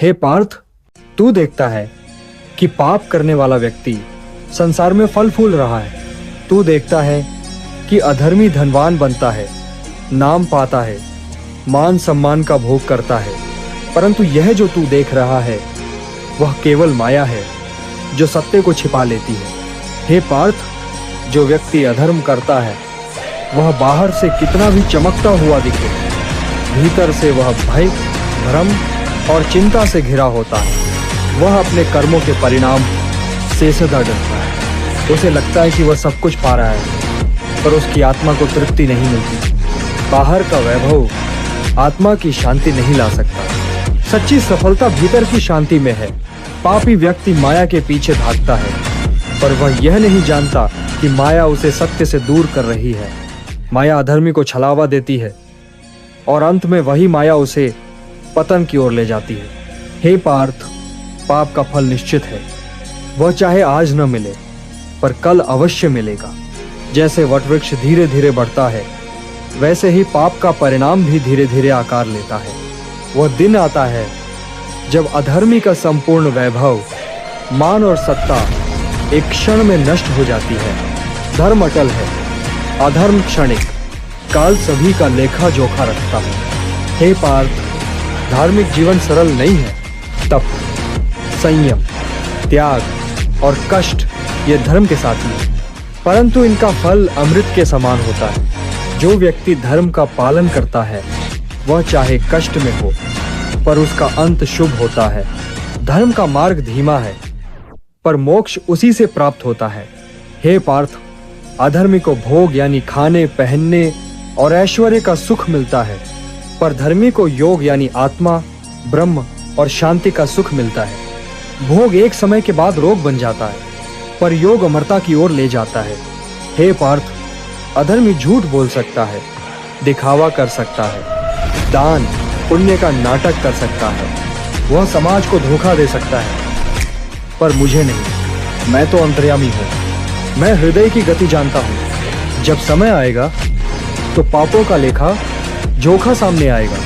हे पार्थ, तू देखता है कि पाप करने वाला व्यक्ति संसार में फल फूल रहा है। तू देखता है कि अधर्मी धनवान बनता है, नाम पाता है, मान सम्मान का भोग करता है। परंतु यह जो तू देख रहा है वह केवल माया है जो सत्य को छिपा लेती है। हे पार्थ, जो व्यक्ति अधर्म करता है वह बाहर से कितना भी चमकता हुआ दिखे, भीतर से वह भय, भ्रम और चिंता से घिरा होता है। वह अपने कर्मों के परिणाम से सदा डरता है। उसे लगता है कि वह सब कुछ पा रहा है, पर उसकी आत्मा को तृप्ति नहीं मिलती। बाहर का वैभव आत्मा की शांति नहीं ला सकता। सच्ची सफलता भीतर की शांति में है। पापी व्यक्ति माया के पीछे भागता है, पर वह यह नहीं जानता कि माया उसे सत्य से दूर कर रही है। माया अधर्मी को छलावा देती है और अंत में वही माया उसे पतन की ओर ले जाती है। हे पार्थ, पाप का फल निश्चित है। वह चाहे आज न मिले पर कल अवश्य मिलेगा। जैसे वटवृक्ष धीरे धीरे बढ़ता है, वैसे ही पाप का परिणाम भी धीरे धीरे आकार लेता है। वह दिन आता है जब अधर्मी का संपूर्ण वैभव, मान और सत्ता एक क्षण में नष्ट हो जाती है। धर्म अटल है, अधर्म क्षणिक। काल सभी का लेखा जोखा रखता है। हे पार्थ, धार्मिक जीवन सरल नहीं है। तप, संयम, त्याग और कष्ट ये धर्म के साथी हैं, परंतु इनका फल अमृत के समान होता है। जो व्यक्ति धर्म का पालन करता है वह चाहे कष्ट में हो पर उसका अंत शुभ होता है। धर्म का मार्ग धीमा है पर मोक्ष उसी से प्राप्त होता है। हे पार्थ, अधर्मी को भोग यानी खाने, पहनने और ऐश्वर्य का सुख मिलता है, पर धर्मी को योग यानी आत्मा, ब्रह्म और शांति का सुख मिलता है। भोग एक समय के बाद रोग बन जाता है, पर योग अमरता की ओर ले जाता है। हे पार्थ, अधर्मी झूठ बोल सकता है, दिखावा कर सकता है, दान पुण्य का नाटक कर सकता है, वह समाज को धोखा दे सकता है, पर मुझे नहीं। मैं तो अंतर्यामी हूँ। मैं हृदय की गति जानता हूँ। जब समय आएगा तो पापों का लेखा जोखा सामने आएगा।